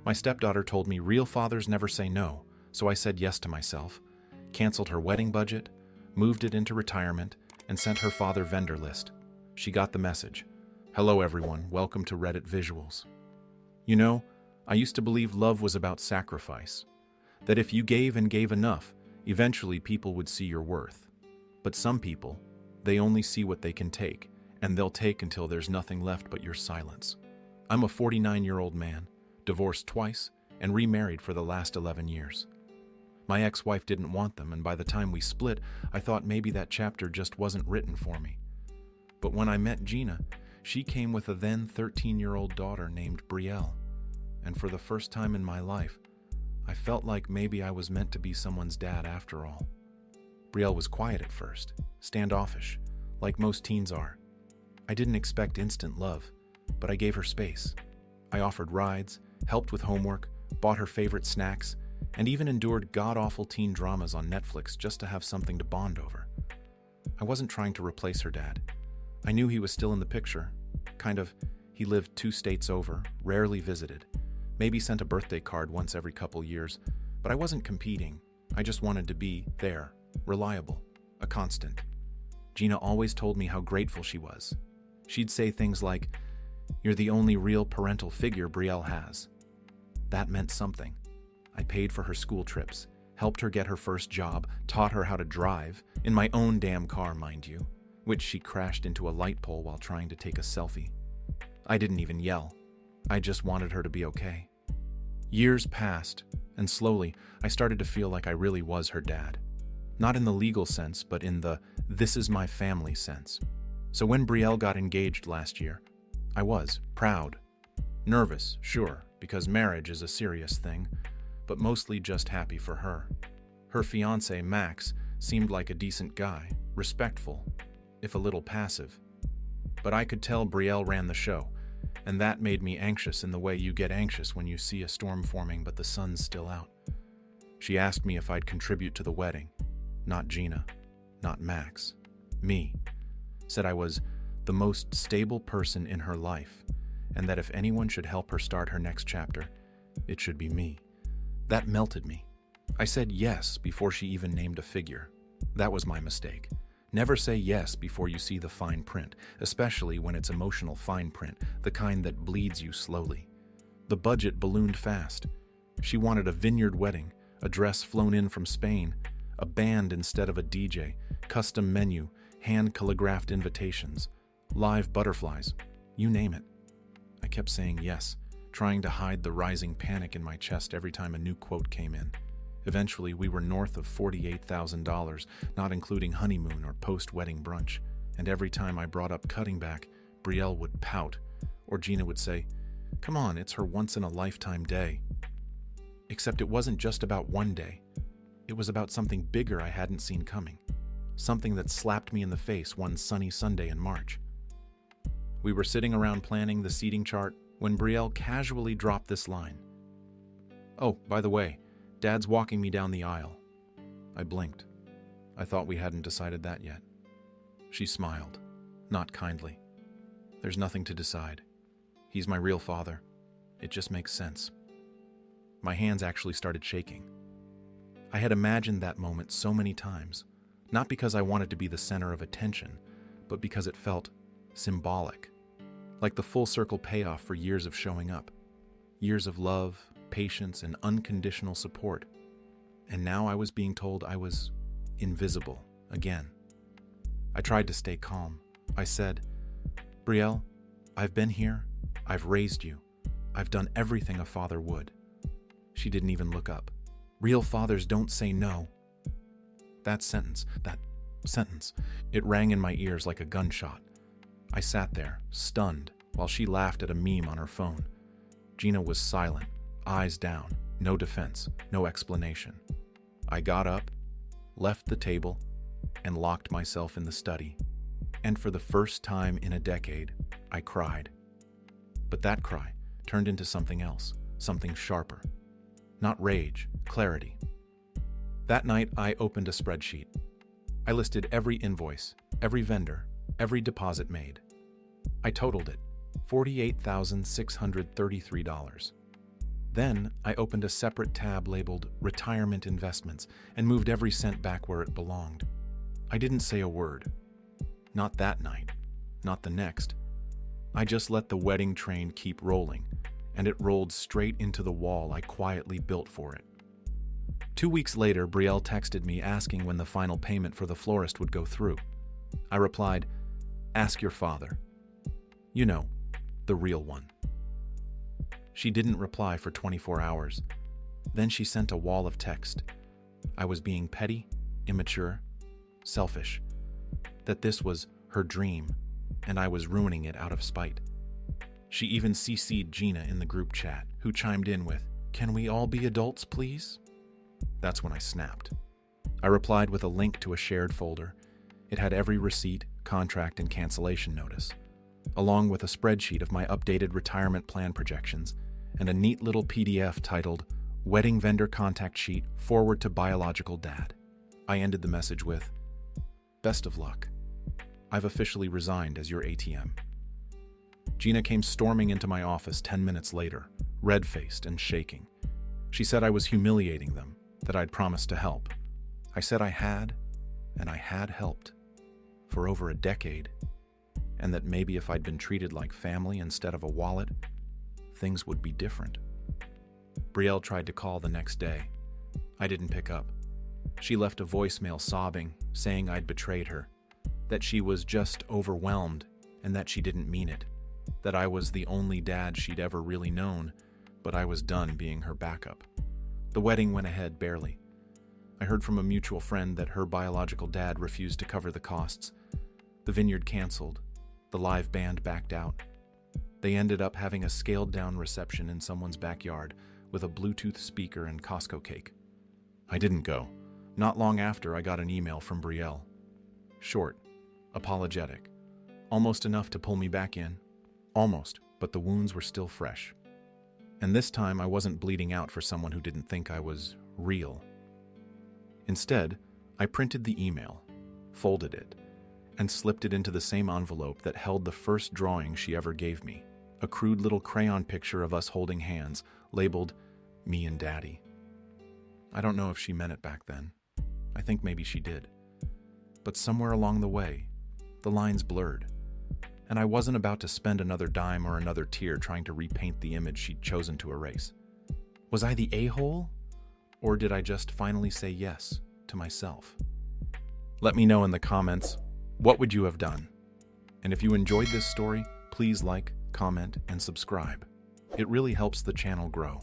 My stepdaughter told me real fathers never say no, so I said yes to myself, canceled her wedding budget, moved it into retirement, and sent her father vendor list. She got the message. Hello everyone, welcome to Reddit Visuals. You know, I used to believe love was about sacrifice, that if you gave and gave enough, eventually people would see your worth. But some people, they only see what they can take, and they'll take until there's nothing left but your silence. I'm a 49-year-old man, divorced twice, and remarried for the last 11 years. My ex-wife didn't want them, and by the time we split, I thought maybe that chapter just wasn't written for me. But when I met Gina, she came with a then 13-year-old daughter named Brielle, and for the first time in my life, I felt like maybe I was meant to be someone's dad after all. Brielle was quiet at first, standoffish, like most teens are. I didn't expect instant love, but I gave her space. I offered rides, helped with homework, bought her favorite snacks, and even endured god-awful teen dramas on Netflix just to have something to bond over. I wasn't trying to replace her dad. I knew he was still in the picture. He lived 2 states over, rarely visited, maybe sent a birthday card once every couple years, but I wasn't competing. I just wanted to be there, reliable, a constant. Gina always told me how grateful she was. She'd say things like, "You're the only real parental figure Brielle has." That meant something. I paid for her school trips, helped her get her first job, taught her how to drive, in my own damn car, mind you, which she crashed into a light pole while trying to take a selfie. I didn't even yell. I just wanted her to be okay. Years passed, and slowly, I started to feel like I really was her dad. Not in the legal sense, but in the "this is my family" sense. So when Brielle got engaged last year, I was proud. Nervous, sure, because marriage is a serious thing, but mostly just happy for her. Her fiancé, Max, seemed like a decent guy, respectful, if a little passive. But I could tell Brielle ran the show, and that made me anxious in the way you get anxious when you see a storm forming but the sun's still out. She asked me if I'd contribute to the wedding. Not Gina, not Max, me. Said I was the most stable person in her life, and that if anyone should help her start her next chapter, it should be me. That melted me. I said yes before she even named a figure. That was my mistake. Never say yes before you see the fine print, especially when it's emotional fine print, the kind that bleeds you slowly. The budget ballooned fast. She wanted a vineyard wedding, a dress flown in from Spain, a band instead of a DJ, custom menu, hand-calligraphed invitations, live butterflies, you name it. I kept saying yes, trying to hide the rising panic in my chest every time a new quote came in. Eventually, we were north of $48,000, not including honeymoon or post-wedding brunch, and every time I brought up cutting back, Brielle would pout, or Gina would say, "Come on, it's her once-in-a-lifetime day." Except it wasn't just about one day. It was about something bigger I hadn't seen coming. Something that slapped me in the face one sunny Sunday in March. We were sitting around planning the seating chart when Brielle casually dropped this line. "Oh, by the way, Dad's walking me down the aisle." I blinked. I thought we hadn't decided that yet. She smiled, not kindly. "There's nothing to decide. He's my real father. It just makes sense." My hands actually started shaking. I had imagined that moment so many times, not because I wanted to be the center of attention, but because it felt symbolic, like the full circle payoff for years of showing up, years of love, patience, and unconditional support. And now I was being told I was invisible again. I tried to stay calm. I said, "Brielle, I've been here. I've raised you. I've done everything a father would." She didn't even look up. "Real fathers don't say no." That sentence, it rang in my ears like a gunshot. I sat there, stunned, while she laughed at a meme on her phone. Gina was silent, eyes down, no defense, no explanation. I got up, left the table, and locked myself in the study. And for the first time in a decade, I cried. But that cry turned into something else, something sharper. Not rage, clarity. That night, I opened a spreadsheet. I listed every invoice, every vendor, every deposit made. I totaled it, $48,633. Then I opened a separate tab labeled Retirement Investments and moved every cent back where it belonged. I didn't say a word. Not that night. Not the next. I just let the wedding train keep rolling, and it rolled straight into the wall I quietly built for it. 2 weeks later, Brielle texted me asking when the final payment for the florist would go through. I replied, "Ask your father. You know, the real one." She didn't reply for 24 hours. Then she sent a wall of text. I was being petty, immature, selfish. That this was her dream, and I was ruining it out of spite. She even CC'd Gina in the group chat, who chimed in with, "Can we all be adults, please?" That's when I snapped. I replied with a link to a shared folder. It had every receipt, contract, and cancellation notice, along with a spreadsheet of my updated retirement plan projections and a neat little PDF titled Wedding Vendor Contact Sheet Forward to Biological Dad. I ended the message with, "Best of luck. I've officially resigned as your ATM." Gina came storming into my office 10 minutes later, red-faced and shaking. She said I was humiliating them, that I'd promised to help. I said I had, and I had helped, for over a decade, and that maybe if I'd been treated like family instead of a wallet, things would be different. Brielle tried to call the next day. I didn't pick up. She left a voicemail sobbing, saying I'd betrayed her, that she was just overwhelmed and that she didn't mean it, that I was the only dad she'd ever really known, but I was done being her backup. The wedding went ahead barely. I heard from a mutual friend that her biological dad refused to cover the costs. The vineyard canceled. The live band backed out. They ended up having a scaled-down reception in someone's backyard with a Bluetooth speaker and Costco cake. I didn't go. Not long after, I got an email from Brielle. Short, apologetic, almost enough to pull me back in. Almost, but the wounds were still fresh. And this time I wasn't bleeding out for someone who didn't think I was real. Instead, I printed the email, folded it, and slipped it into the same envelope that held the first drawing she ever gave me, a crude little crayon picture of us holding hands, labeled "Me and Daddy." I don't know if she meant it back then. I think maybe she did. But somewhere along the way, the lines blurred, and I wasn't about to spend another dime or another tear trying to repaint the image she'd chosen to erase. Was I the a-hole? Or did I just finally say yes to myself? Let me know in the comments, what would you have done? And if you enjoyed this story, please like, comment, and subscribe. It really helps the channel grow.